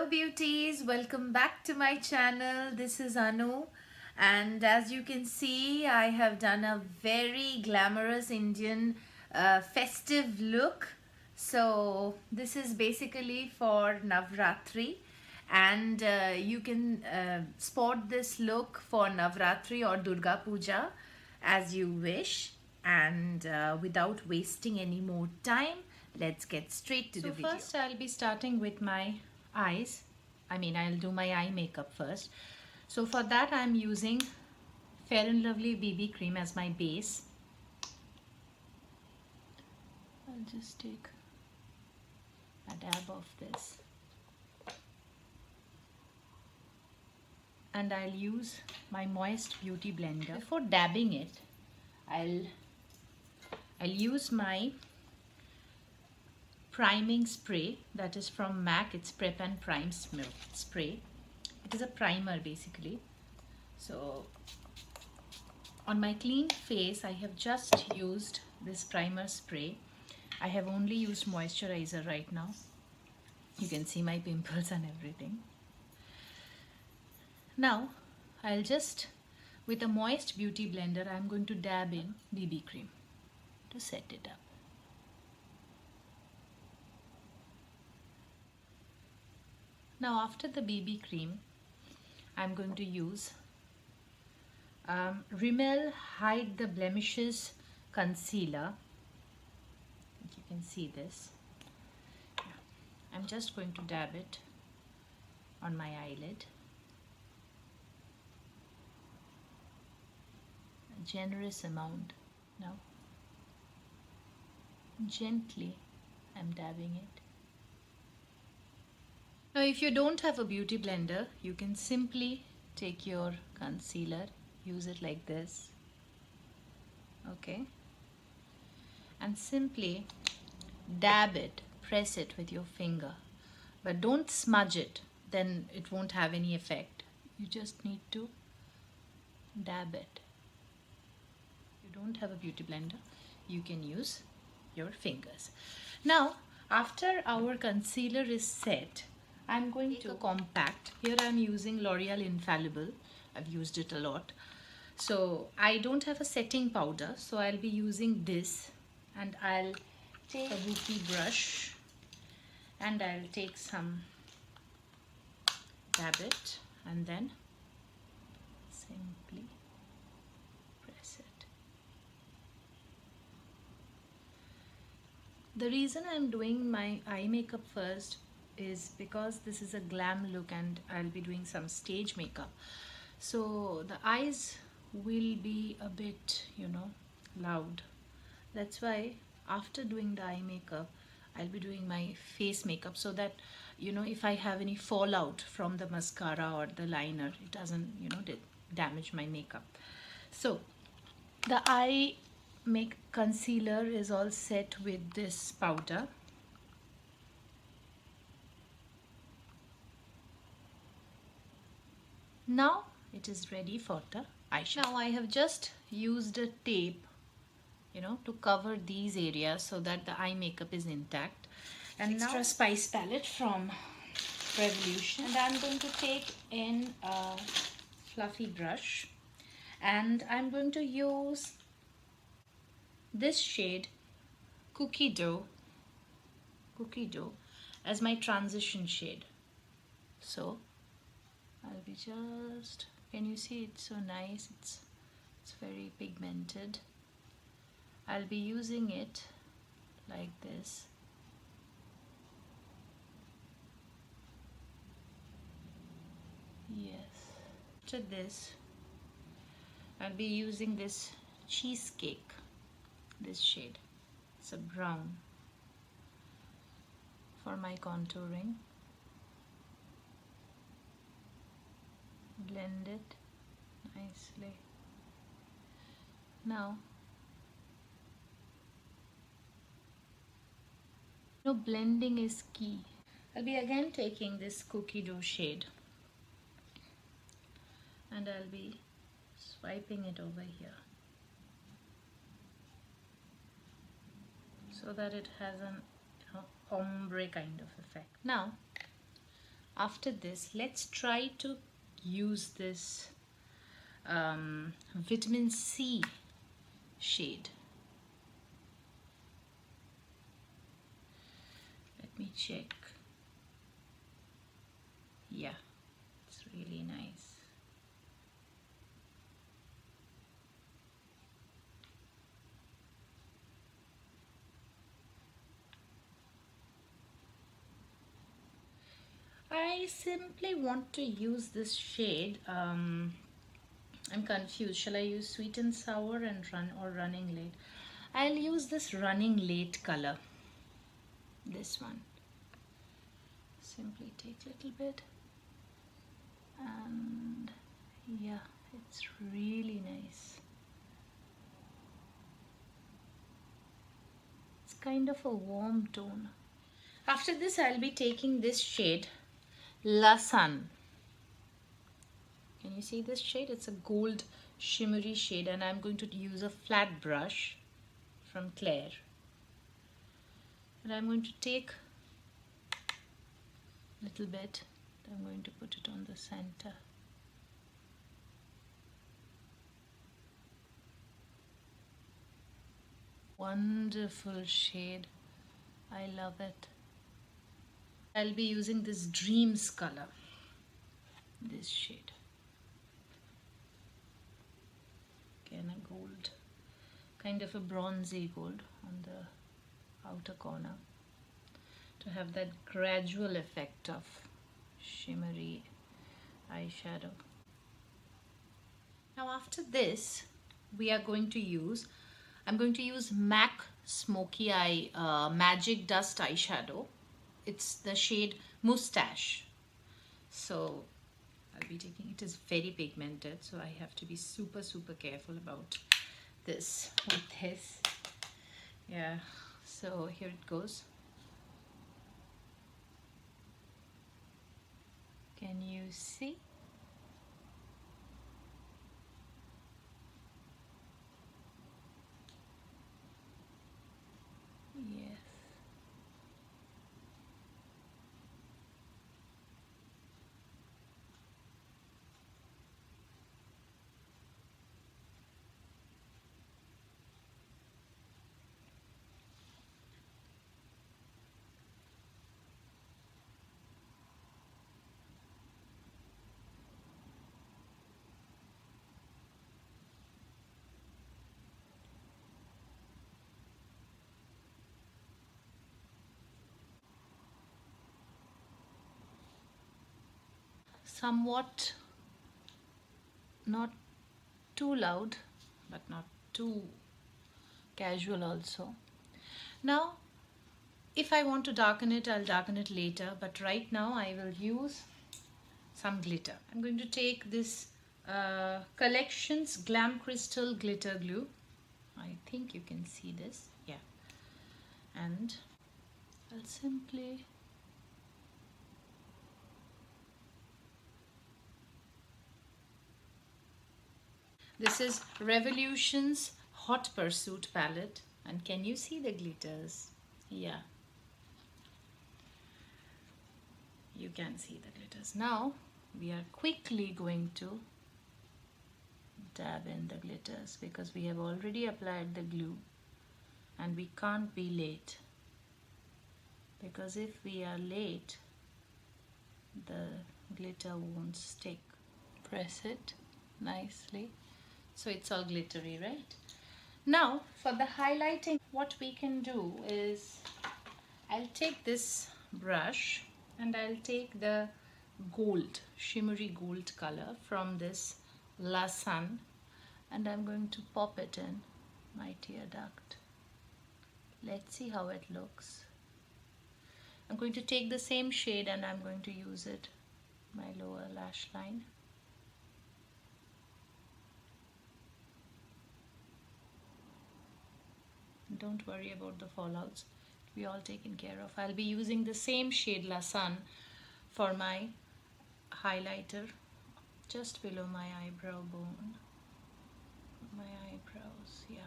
Hello beauties, welcome back to my channel. This is Anu, and as you can see I have done a very glamorous Indian festive look. So this is basically for Navratri, and you can spot this look for Navratri or Durga Puja as you wish. And without wasting any more time, let's get straight to the video. So first I'll be starting with my eyes. I'll do my eye makeup first. So for that I'm using Fair & Lovely BB cream as my base. I'll just take a dab of this. And I'll use my Moist Beauty blender. Before dabbing it, I'll use my priming spray that is from MAC. It's Prep and Prime spray. It is a primer basically. So on my clean face I have just used this primer spray. I have only used moisturizer right now. You can see my pimples and everything. Now I'll just, with a Moist Beauty blender, I'm going to dab in BB cream to set it up. Now after the BB cream, I'm going to use Rimmel Hide the Blemishes concealer. You can see this. I'm just going to dab it on my eyelid. A generous amount. Now gently I'm dabbing it. Now if you don't have a beauty blender, you can simply take your concealer, use it like this, okay, and simply dab it, press it with your finger, but don't smudge it, then it won't have any effect. You just need to dab it. If you don't have a beauty blender, you can use your fingers. Now after our concealer is set, I'm going to compact. Here I'm using Loreal Infallible. I've used it a lot. So I don't have a setting powder, so I'll be using this, and I'll take a rupee brush and I'll take some, dab it, and then simply press it. The reason I'm doing my eye makeup first is because this is a glam look and I'll be doing some stage makeup, so the eyes will be a bit, loud. That's why after doing the eye makeup, I'll be doing my face makeup, so that if I have any fallout from the mascara or the liner, it doesn't damage my makeup. So the eye concealer is all set with this powder. Now it is ready for the eyeshadow. Now I have just used a tape, to cover these areas so that the eye makeup is intact. And now Extra Spice palette from Revolution. And I'm going to take in a fluffy brush, and I'm going to use this shade Cookie Dough as my transition shade. So I'll be just, can you see it's so nice? It's very pigmented. I'll be using it like this. Yes. After this, I'll be using this Cheesecake, this shade. It's a brown, for my contouring. Blend it nicely. Now blending is key. I'll be again taking this Cookie Dough shade and I'll be swiping it over here so that it has an ombre kind of effect. Now After this, let's try to use this vitamin C shade. Let me check. Yeah, it's really nice. I simply want to use this shade. I'm confused. Shall I use sweet and sour and running late? I'll use this running late color. This one. Simply take a little bit, and yeah, it's really nice. It's kind of a warm tone. After this, I'll be taking this shade, La Sun. Can you see this shade? It's a gold shimmery shade, and I'm going to use a flat brush from Claire. And I'm going to take a little bit. I'm going to put it on the center. Wonderful shade. I love it. I'll be using this Dreams color. This shade. Again, a gold. Kind of a bronzy gold on the outer corner, to have that gradual effect of shimmery eyeshadow. Now after this, I'm going to use MAC Smoky Eye Magic Dust eyeshadow. It's the shade Mustache. So I'll be taking, it is very pigmented, so I have to be super careful about this with this. Yeah, so here it goes. Can you see? Yes. Somewhat not too loud, but not too casual also. Now, if I want to darken it, I'll darken it later, but right now I will use some glitter. I'm going to take this Collections Glam Crystal Glitter Glue. I think you can see this, yeah. And I'll simply this is Revolution's Hot Pursuit palette, and can you see the glitters? Yeah, you can see the glitters. Now we are quickly going to dab in the glitters because we have already applied the glue and we can't be late, because if we are late the glitter won't stick. Press it nicely so it's all glittery, right? Now for the highlighting, what we can do is I'll take this brush and I'll take the gold, shimmery gold color from this La Sun, and I'm going to pop it in my tear duct. Let's see how it looks. I'm going to take the same shade and I'm going to use it my lower lash line. Don't worry about the fallouts, it'll be all taken care of. I'll be using the same shade La Sun for my highlighter just below my eyebrow bone, my eyebrows, yeah.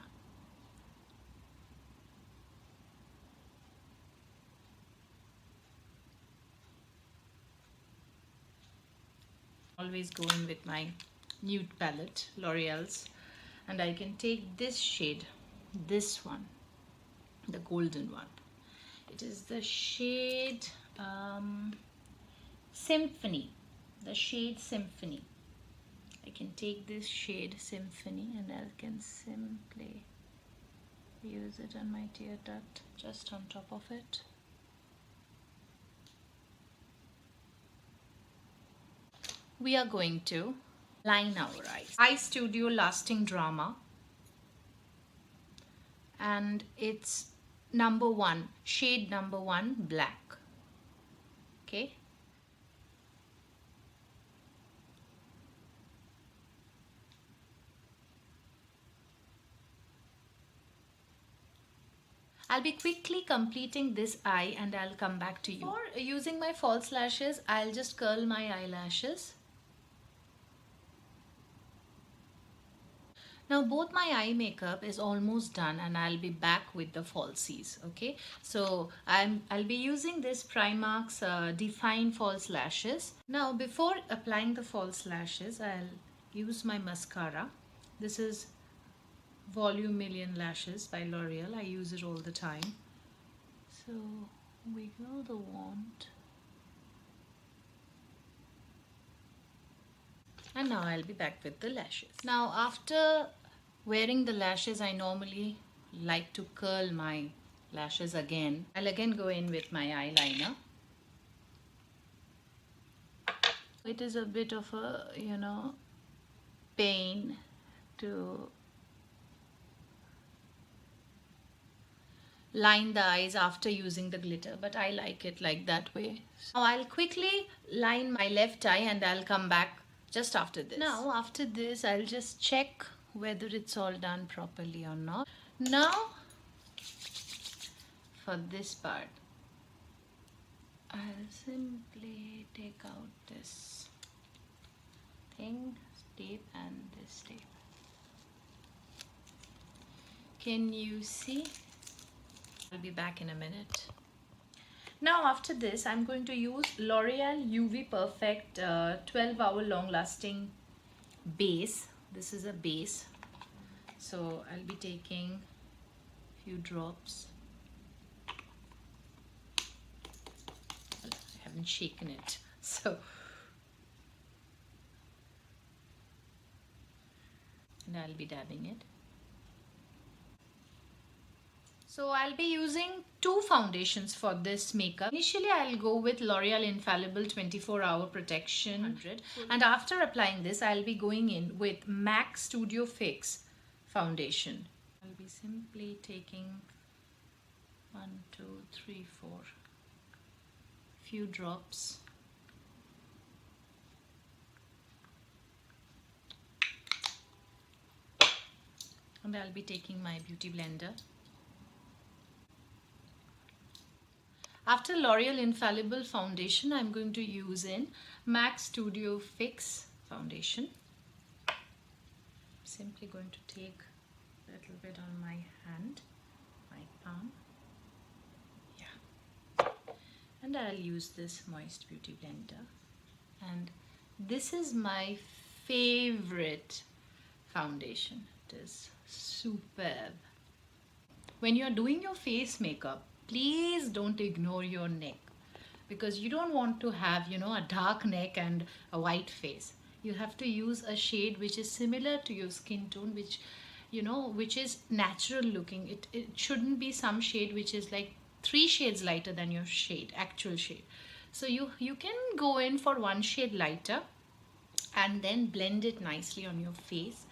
always go in with my nude palette, L'Oreal's, and I can take this shade, this one, the golden one. It is the shade Symphony, the shade Symphony. I can take this shade Symphony and I can simply use it on my tear duct, just on top of it. We are going to line our eyes. Eye Studio Lasting Drama, and it's number 1, shade number 1, black. Okay. I'll be quickly completing this eye and I'll come back to you. For using my false lashes, I'll just curl my eyelashes. Now both my eye makeup is almost done and I'll be back with the falsies. Okay, so I'll be using this Primark's Define False Lashes. Now before applying the false lashes, I'll use my mascara. This is Volume Million Lashes by L'Oreal. I use it all the time. So wiggle the wand. And now I'll be back with the lashes. Now after wearing the lashes, I normally like to curl my lashes again. I'll again go in with my eyeliner. It is a bit of a, pain to line the eyes after using the glitter, but I like it like that way. Now I'll quickly line my left eye and I'll come back just after this. Now after this, I'll just check whether it's all done properly or not. Now for this part, I'll simply take out this thing, tape, and this tape. Can you see? I'll be back in a minute. Now after this, I'm going to use L'Oreal UV Perfect 12-hour long lasting base. This is a base. So I'll be taking a few drops. I haven't shaken it. And I'll be dabbing it. So I'll be using 2 foundations for this makeup. Initially, I'll go with L'Oreal Infallible 24-hour Protection 100. And after applying this, I'll be going in with MAC Studio Fix foundation. I'll be simply taking 1, 2, 3, 4 few drops. And I'll be taking my beauty blender. After L'Oreal Infallible foundation, I'm going to use in MAC Studio Fix foundation. Simply going to take a little bit on my hand, my palm. Yeah. And I'll use this Moist Beauty Blender. And this is my favorite foundation. It is superb. When you're doing your face makeup, please don't ignore your neck, because you don't want to have, a dark neck and a white face. You have to use a shade which is similar to your skin tone, which is natural looking. It shouldn't be some shade which is like 3 shades lighter than your actual shade. So you can go in for 1 shade lighter and then blend it nicely on your face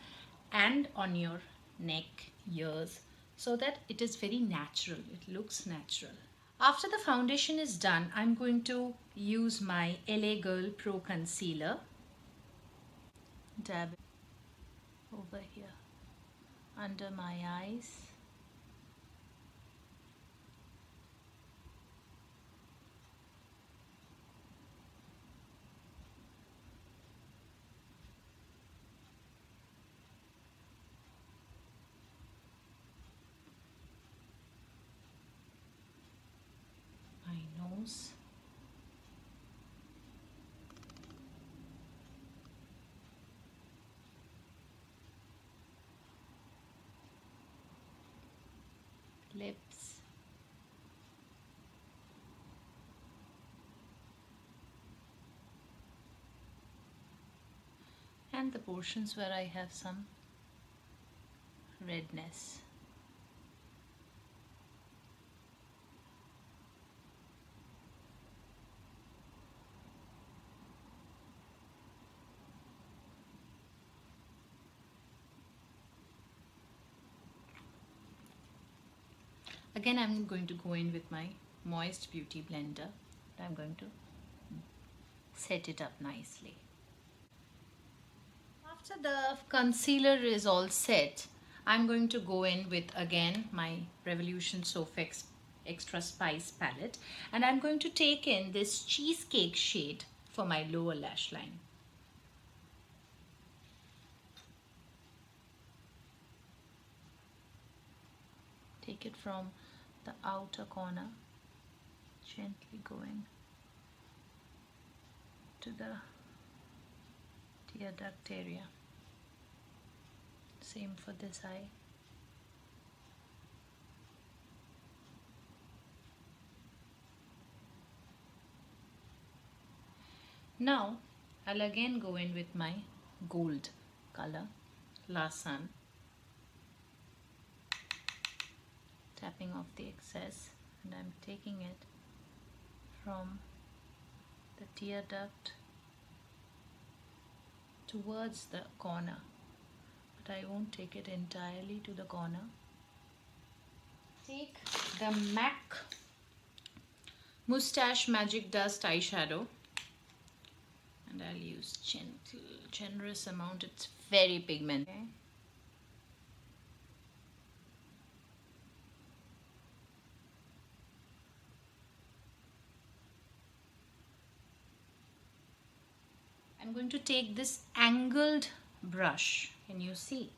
and on your neck, ears, so that it is very natural. It looks natural. After the foundation is done, I'm going to use my LA Girl Pro Concealer. Dab it over here under my eyes. lips, and the portions where I have some redness. Again, I'm going to go in with my Moist Beauty blender. I'm going to set it up nicely. After the concealer is all set, I'm going to go in with again my Revolution Soph Extra Spice palette, and I'm going to take in this cheesecake shade for my lower lash line. Take it from the outer corner, gently going to the tear duct area. Same for this eye. Now I'll again go in with my gold color, La Sun, tapping off the excess, and I'm taking it from the tear duct towards the corner, but I won't take it entirely to the corner. Take the MAC Moustache Magic Dust eyeshadow, and I'll use generous amount. It's very pigmented. Okay. I'm going to take this angled brush, can you see?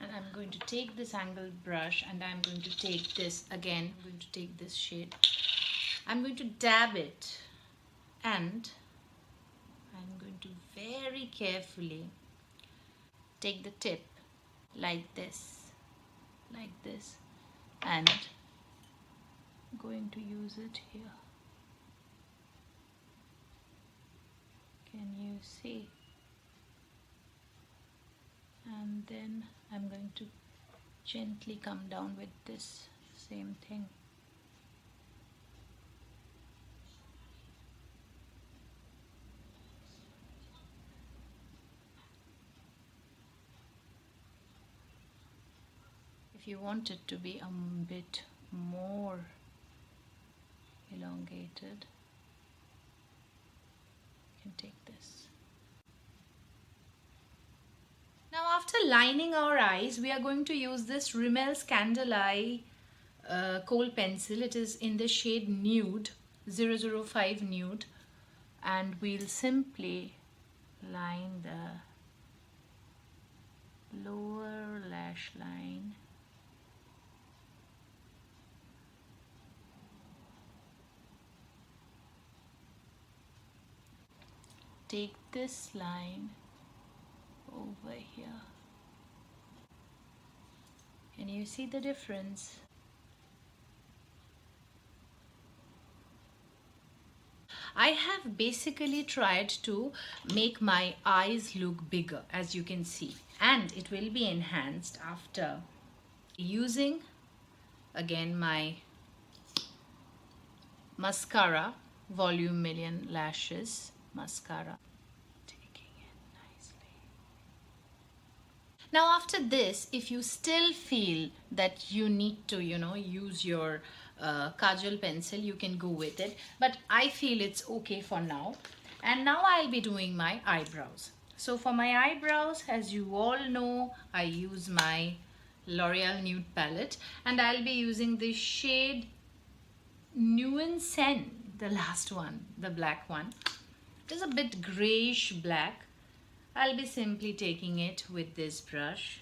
And I'm going to take this angled brush, and I'm going to take this again. I'm going to take this shade. I'm going to dab it, and I'm going to very carefully take the tip like this, and going to use it here. Can you see? And then I'm going to gently come down with this same thing. If you want it to be a bit more elongated, you can take this. Now after lining our eyes, we are going to use this Rimmel's Candle Eye kohl pencil. It is in the shade Nude, 005 Nude, and we'll simply line the lower lash line. Take this line over here. Can you see the difference? I have basically tried to make my eyes look bigger, as you can see, and it will be enhanced after using again my mascara, Volume Million Lashes mascara. Now after this, if you still feel that you need to, use your kajal pencil, you can go with it. But I feel it's okay for now. And now I'll be doing my eyebrows. So for my eyebrows, as you all know, I use my L'Oreal Nude palette. And I'll be using the shade Nuance Sen, the last one, the black one. It is a bit grayish black. I'll be simply taking it with this brush.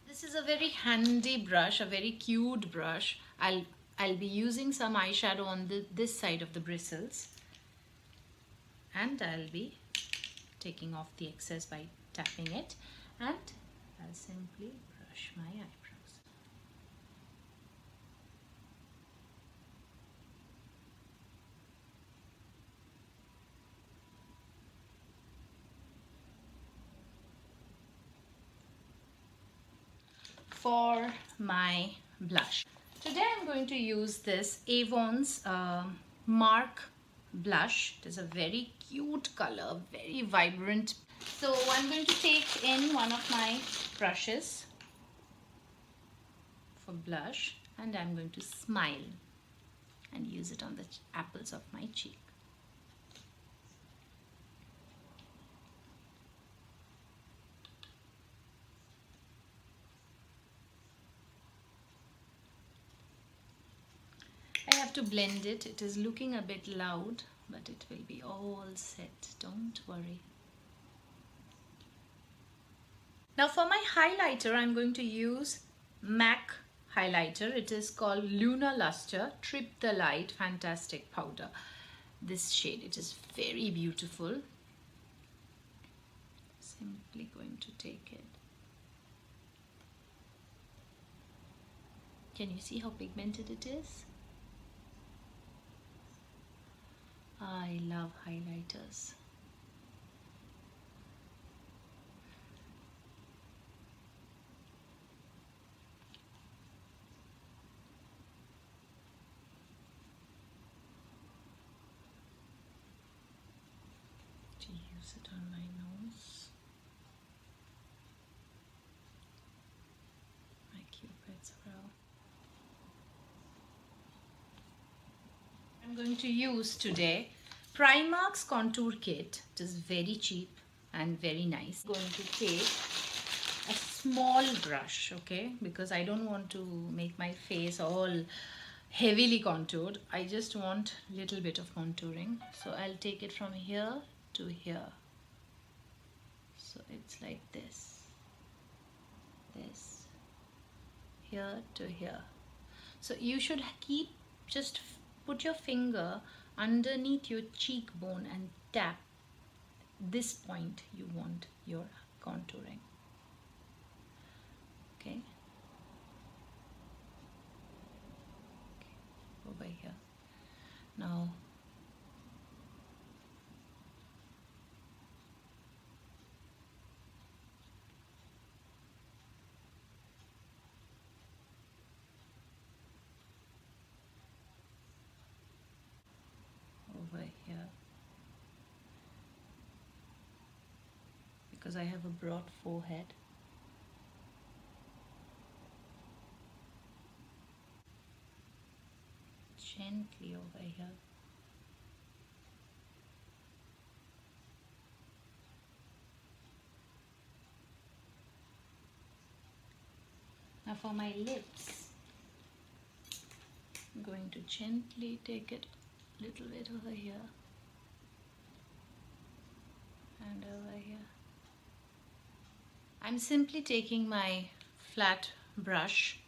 This is a very handy brush, a very cute brush. I'll be using some eyeshadow on this side of the bristles, and I'll be taking off the excess by tapping it, and I'll simply brush my eyebrows. For my blush, today I'm going to use this Avon's Mark blush. It is a very cute color, very vibrant. So I'm going to take in one of my brushes for blush, and I'm going to smile and use it on the apples of my cheek. I have to blend it. It is looking a bit loud, but it will be all set. Don't worry. Now for my highlighter, I'm going to use MAC highlighter. It is called Lunar Luster Trip the Light Fantastic Powder. This shade, it is very beautiful. Simply going to take it. Can you see how pigmented it is? I love highlighters. To use it on my nose. My Cupid's brow. I'm going to use today Primark's Contour Kit. It is very cheap and very nice. I'm going to take a small brush, okay, because I don't want to make my face all heavily contoured. I just want a little bit of contouring. So I'll take it from here to here. So it's like this, here to here. So you should keep, just put your finger underneath your cheekbone and tap this point you want your contouring. Okay, over here. Now over here, because I have a broad forehead. Gently over here. Now for my lips, I'm going to gently take it a little bit over here and over here. I'm simply taking my flat brush.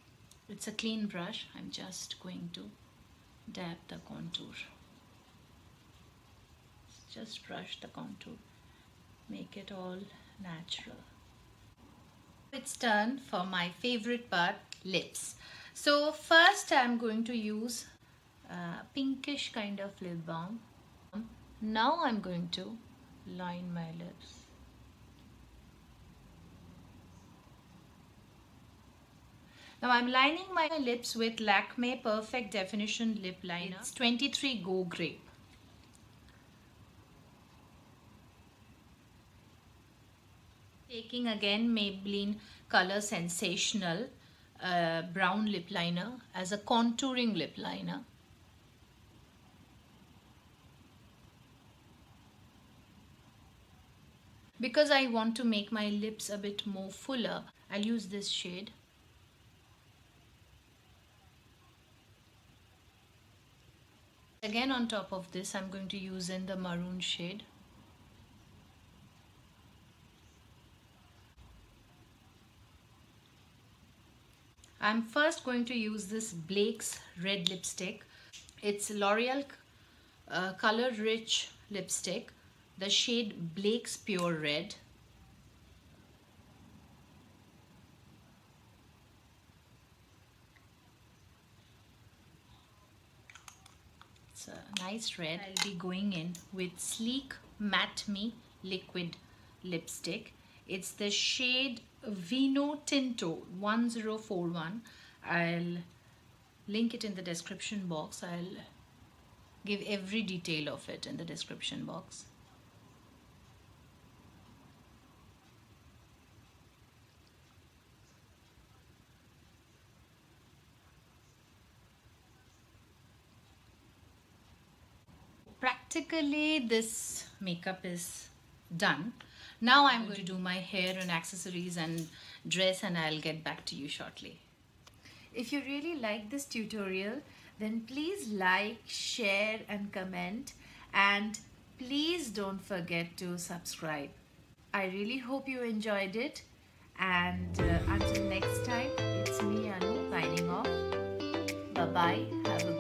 It's a clean brush. I'm just going to dab the contour. Just brush the contour. Make it all natural. It's turn for my favorite part, lips. So first I'm going to use pinkish kind of lip balm. Now I'm going to line my lips. Now I'm lining my lips with Lakme Perfect Definition Lip Liner. It's 23 Go Grape. Taking again Maybelline Color Sensational brown lip liner as a contouring lip liner. Because I want to make my lips a bit more fuller, I'll use this shade. Again on top of this, I'm going to use in the maroon shade. I'm first going to use this Blake's red lipstick. It's L'Oreal Color Rich lipstick. the shade Blake's Pure Red. It's a nice red. I'll be going in with Sleek Matte Me Liquid Lipstick. It's the shade Vino Tinto 1041. I'll link it in the description box. I'll give every detail of it in the description box. Practically this makeup is done. Now I'm going to do my hair and accessories and dress, and I'll get back to you shortly. If you really like this tutorial, then please like, share and comment, and please don't forget to subscribe. I really hope you enjoyed it, and until next time, it's me Anu signing off. Bye bye. Have a